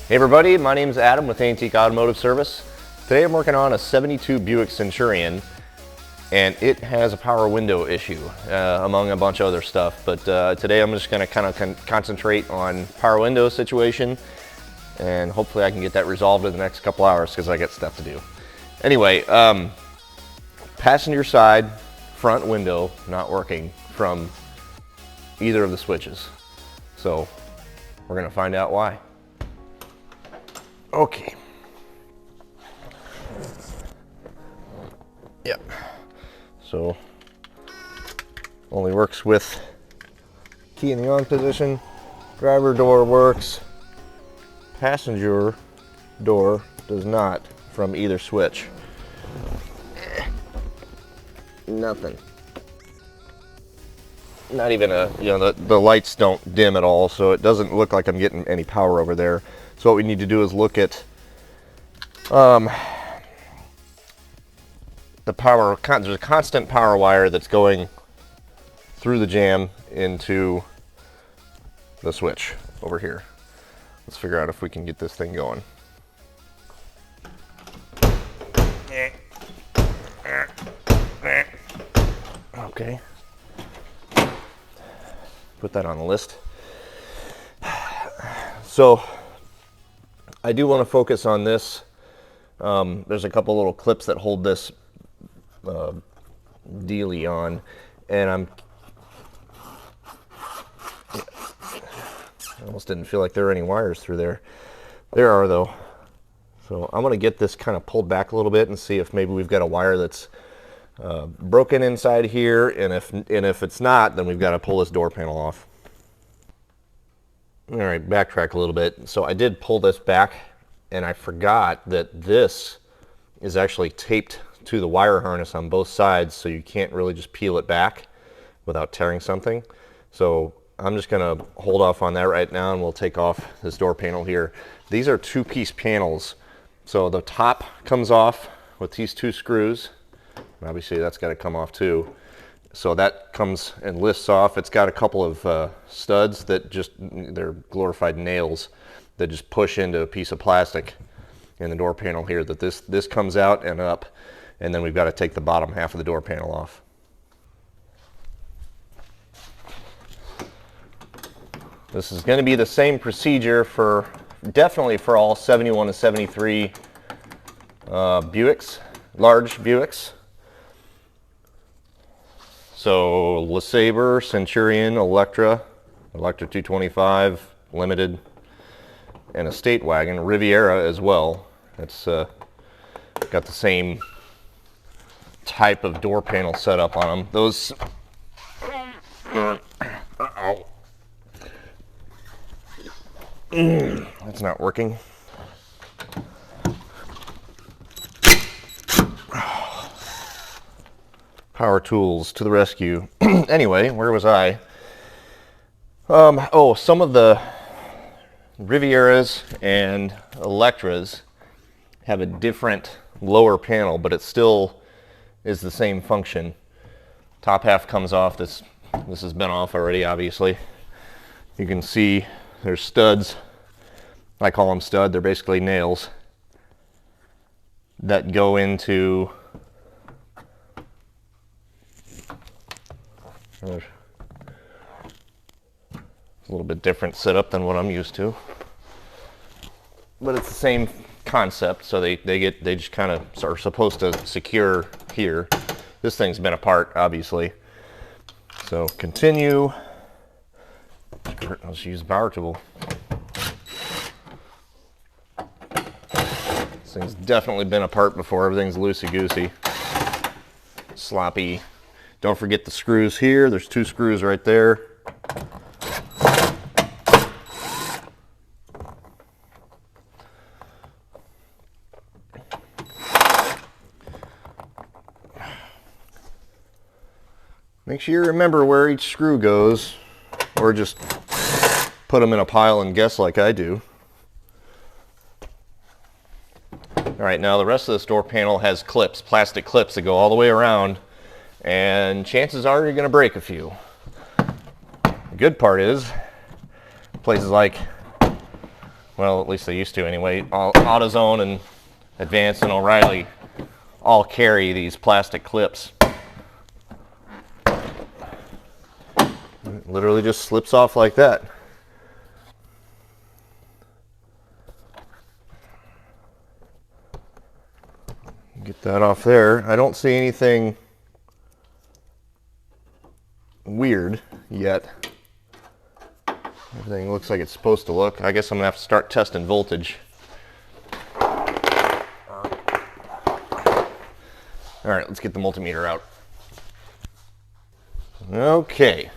Hey everybody, my name is Adam with Antique Automotive Service. Today I'm working on a 72 Buick Centurion, and it has a power window issue, among a bunch of other stuff. But today I'm just going to kind of concentrate on power window situation, and hopefully I can get that resolved in the next couple hours because I got stuff to do. Anyway, passenger side front window not working from either of the switches. So we're going to find out why. Okay. Yep. So only works with key in the on position. Driver door works. Passenger door does not from either switch. Nothing. Not even a, the lights don't dim at all, so it doesn't look like I'm getting any power over there. So what we need to do is look at the power. There's a constant power wire that's going through the jamb into the switch over here. Let's figure out if we can get this thing going. Okay. Put that on the list. So I do want to focus on this. There's a couple little clips that hold this dealie on, and I almost didn't feel like there were any wires through there. There are though. So I'm going to get this kind of pulled back a little bit and see if maybe we've got a wire that's broken inside here, and if it's not, then we've got to pull this door panel off. All right, backtrack a little bit. So I did pull this back, and I forgot that this is actually taped to the wire harness on both sides, so you can't really just peel it back without tearing something. So I'm just going to hold off on that right now, and we'll take off this door panel here. These are two-piece panels. So the top comes off with these two screws. Obviously that's got to come off too. So that comes and lifts off. It's got a couple of studs that they're glorified nails that just push into a piece of plastic in the door panel here, that this comes out and up, and then we've got to take the bottom half of the door panel off. This is going to be the same procedure definitely for all 71 to 73 Buicks, large Buicks. So LeSabre, Centurion, Electra 225, Limited, and a State Wagon, Riviera as well. It's got the same type of door panel setup on them. Those, that's not working. Power tools to the rescue. Anyway, where was I? Oh, some of the Rivieras and Electras have a different lower panel, but it still is the same function. Top half comes off. This has been off already, obviously. You can see there's studs. I call them stud. They're basically nails that go into a little bit different setup than what I'm used to, but it's the same concept. So they just kind of are supposed to secure here. This thing's been apart, obviously. So continue. Let's use the power tool. This thing's definitely been apart before. Everything's loosey-goosey, sloppy. Don't forget the screws here. There's two screws right there. Make sure you remember where each screw goes, or just put them in a pile and guess like I do. All right, now the rest of this door panel has clips, plastic clips that go all the way around, and chances are you're going to break a few. The good part is places like Well, at least they used to anyway. AutoZone and Advance and O'Reilly all carry these plastic clips. It literally just slips off like that. Get that off there. I don't see anything weird yet. Everything looks like it's supposed to look. I guess I'm gonna have to start testing voltage. All right, let's get the multimeter out. Okay,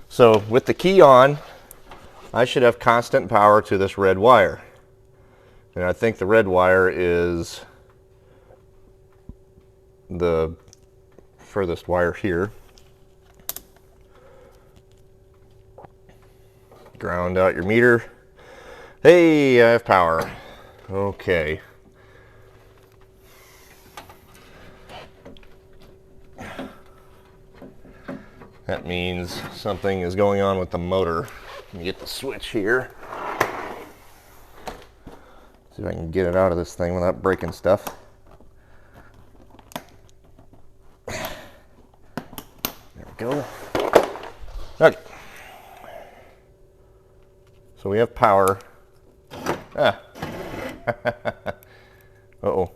so with the key on, I should have constant power to this red wire. And I think the red wire is the furthest wire here. Ground out your meter. Hey, I have power. Okay. That means something is going on with the motor. Let me get the switch here. See if I can get it out of this thing without breaking stuff. There we go. Okay. So we have power. Ah. Uh-oh.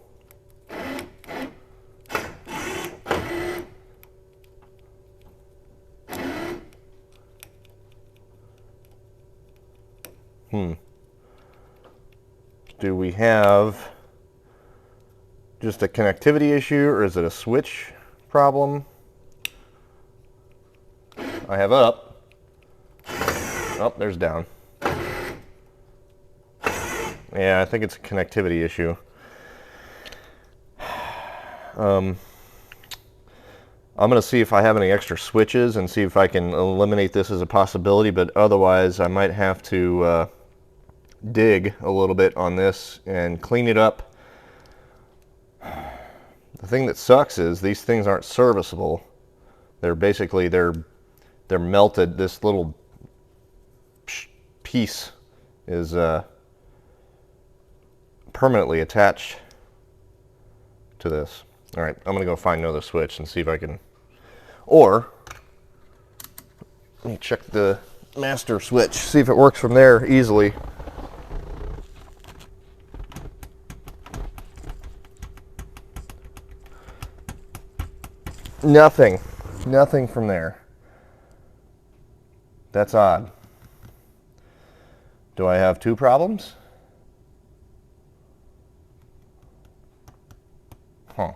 Do we have just a connectivity issue, or is it a switch problem? I have up. Oh, there's down. Yeah, I think it's a connectivity issue. I'm going to see if I have any extra switches and see if I can eliminate this as a possibility, but otherwise I might have to dig a little bit on this and clean it up. The thing that sucks is these things aren't serviceable. They're basically, they're melted. This little piece is permanently attached to this. All right, I'm gonna go find another switch and see if I can, or let me check the master switch, see if it works from there easily. Nothing from there. That's odd. Do I have two problems? Huh.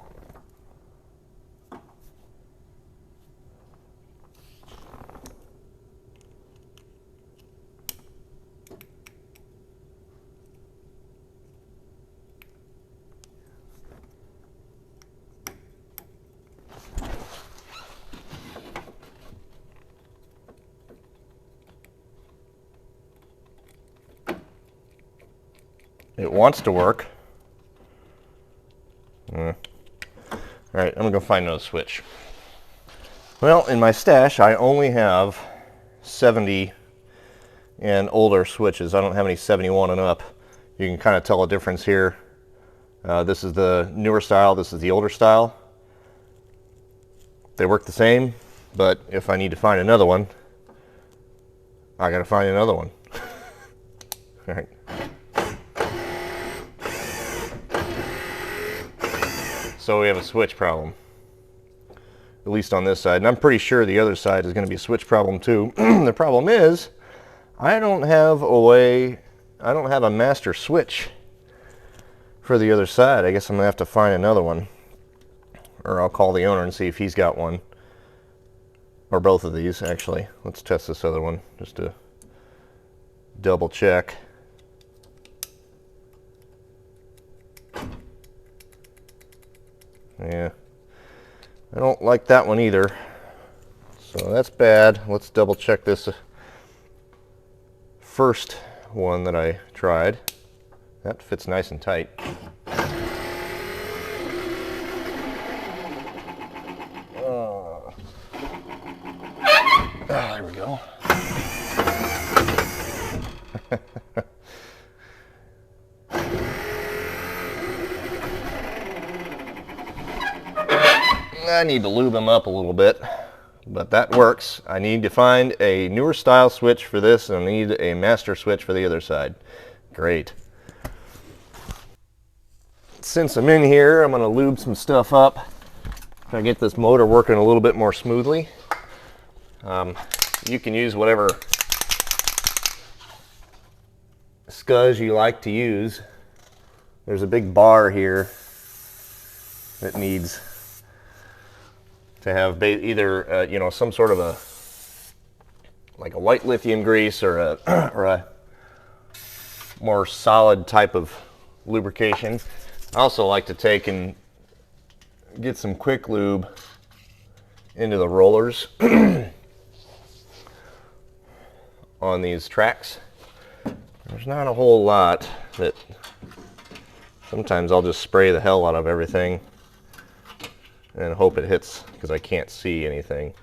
It wants to work. All right, I'm gonna go find another switch. Well, in my stash, I only have 70 and older switches. I don't have any 71 and up. You can kind of tell a difference here. This is the newer style, this is the older style. They work the same, but if I need to find another one, I gotta find another one. All right. So we have a switch problem, at least on this side, and I'm pretty sure the other side is going to be a switch problem too. The problem is, I don't have a master switch for the other side. I guess I'm going to have to find another one, or I'll call the owner and see if he's got one, or both of these actually. Let's test this other one just to double check. Yeah, I don't like that one either, so that's bad. Let's double check this first one that I tried. That fits nice and tight. There we go. I need to lube them up a little bit, but that works. I need to find a newer style switch for this, and I need a master switch for the other side. Great. Since I'm in here, I'm going to lube some stuff up. Try to get this motor working a little bit more smoothly. You can use whatever scuzz you like to use. There's a big bar here that needs to have either you know, some sort of a like a white lithium grease or a more solid type of lubrication. I also like to take and get some quick lube into the rollers on these tracks. There's not a whole lot that sometimes I'll just spray the hell out of everything and hope it hits because I can't see anything.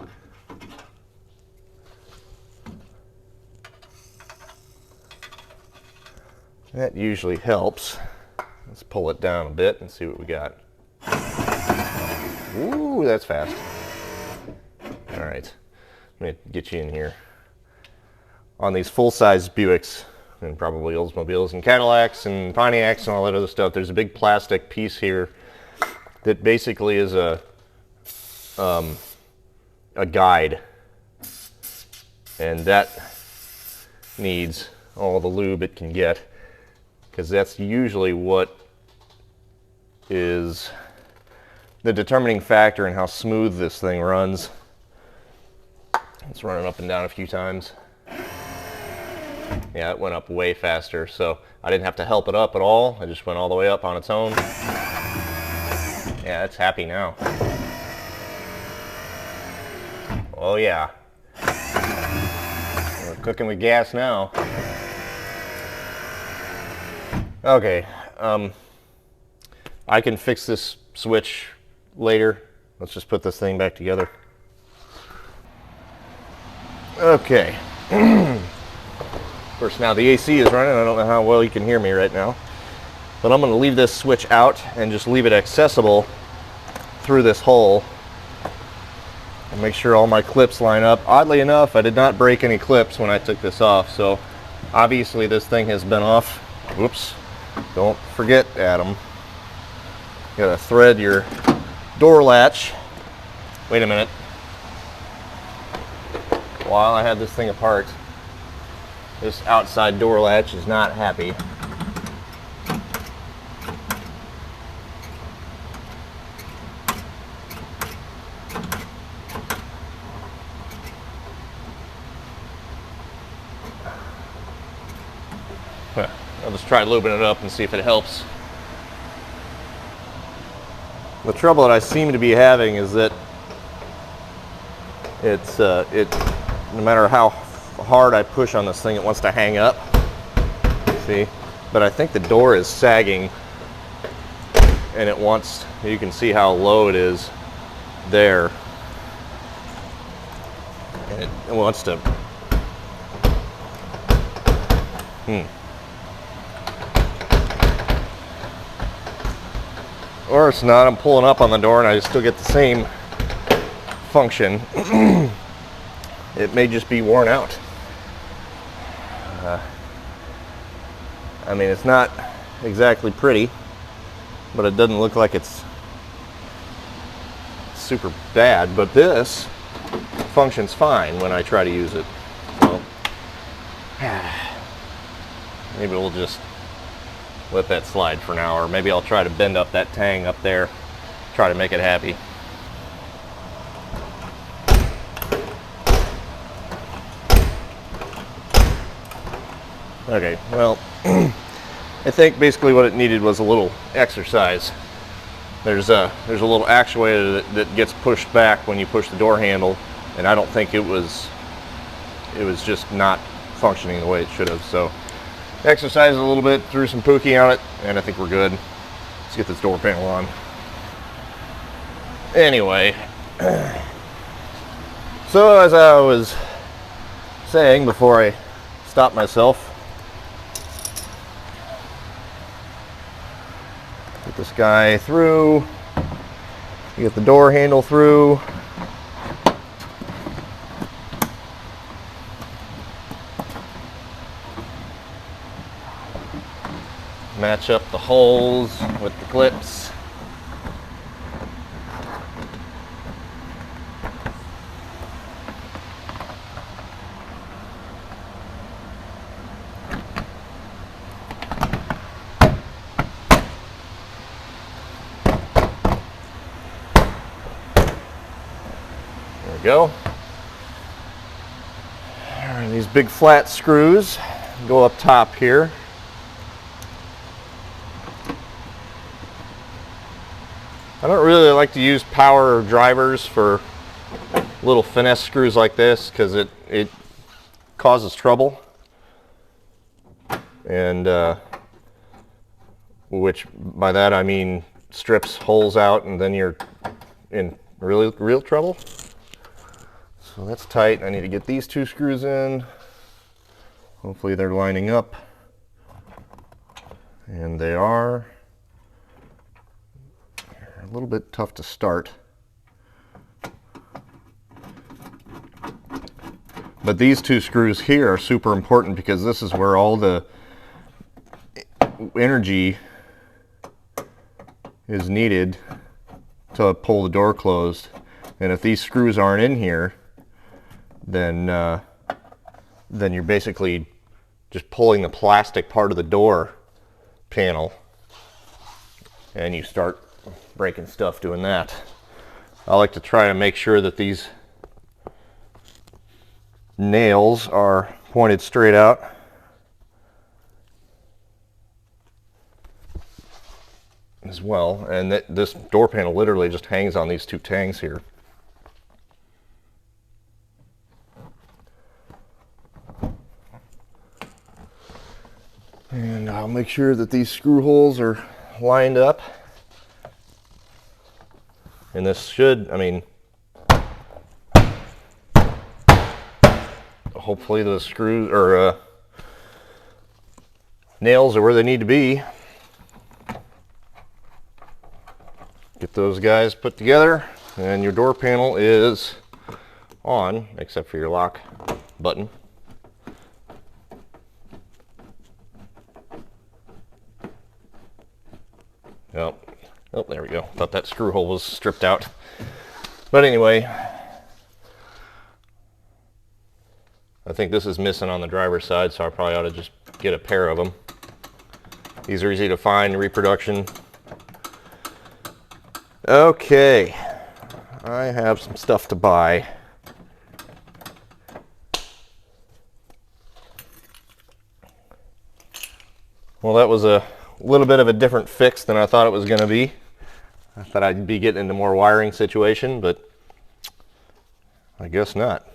That usually helps. Let's pull it down a bit and see what we got. Ooh, that's fast. All right, let me get you in here. On these full-size Buicks, and probably Oldsmobiles and Cadillacs and Pontiacs and all that other stuff, there's a big plastic piece here that basically is a guide, and that needs all the lube it can get, because that's usually what is the determining factor in how smooth this thing runs. It's running up and down a few times. Yeah, it went up way faster, so I didn't have to help it up at all. I just went all the way up on its own. Yeah, it's happy now. Oh yeah. We're cooking with gas now. Okay, I can fix this switch later. Let's just put this thing back together. Okay. Of course, now the AC is running. I don't know how well you can hear me right now, but I'm going to leave this switch out and just leave it accessible through this hole and make sure all my clips line up. Oddly enough, I did not break any clips when I took this off, so obviously this thing has been off. Whoops. Don't forget, Adam. You gotta thread your door latch. Wait a minute. While I had this thing apart, this outside door latch is not happy. I'll just try lubing it up and see if it helps. The trouble that I seem to be having is that no matter how hard I push on this thing, it wants to hang up. See? But I think the door is sagging, and it wants, you can see how low it is there. And it wants to Or it's not, I'm pulling up on the door and I still get the same function. It may just be worn out. I mean, it's not exactly pretty, but it doesn't look like it's super bad. But this functions fine when I try to use it. So maybe we'll just let that slide for now, or maybe I'll try to bend up that tang up there, try to make it happy. Okay, well, I think basically what it needed was a little exercise. There's a little actuator that gets pushed back when you push the door handle, and I don't think it was just not functioning the way it should have. So exercised a little bit, threw some Pookie on it, and I think we're good. Let's get this door panel on. Anyway, so as I was saying before I stopped myself, get this guy through. You get the door handle through. Match up the holes with the clips. There we go. And these big flat screws go up top here. I don't really like to use power drivers for little finesse screws like this because it causes trouble, and which by that I mean strips holes out, and then you're in real trouble. So that's tight. I need to get these two screws in. Hopefully they're lining up, and they are. A little bit tough to start, but these two screws here are super important because this is where all the energy is needed to pull the door closed, and if these screws aren't in here, then you're basically just pulling the plastic part of the door panel, and you start breaking stuff doing that. I like to try to make sure that these nails are pointed straight out. As well, and this door panel literally just hangs on these two tangs here. And I'll make sure that these screw holes are lined up. And this should, I mean, hopefully the screws or nails are where they need to be. Get those guys put together, and your door panel is on, except for your lock button. Oh, there we go. Thought that screw hole was stripped out. But anyway, I think this is missing on the driver's side, so I probably ought to just get a pair of them. These are easy to find, reproduction. Okay, I have some stuff to buy. Well, that was a little bit of a different fix than I thought it was going to be. I thought I'd be getting into more wiring situation, but I guess not.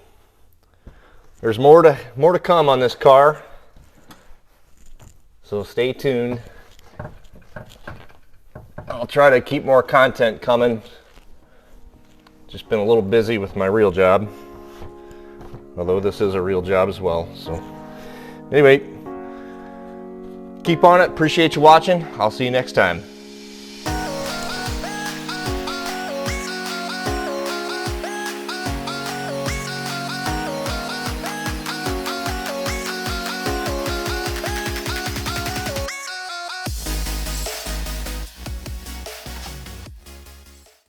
There's more to come on this car, so stay tuned. I'll try to keep more content coming. Just been a little busy with my real job, although this is a real job as well. So anyway, keep on it. Appreciate you watching. I'll see you next time.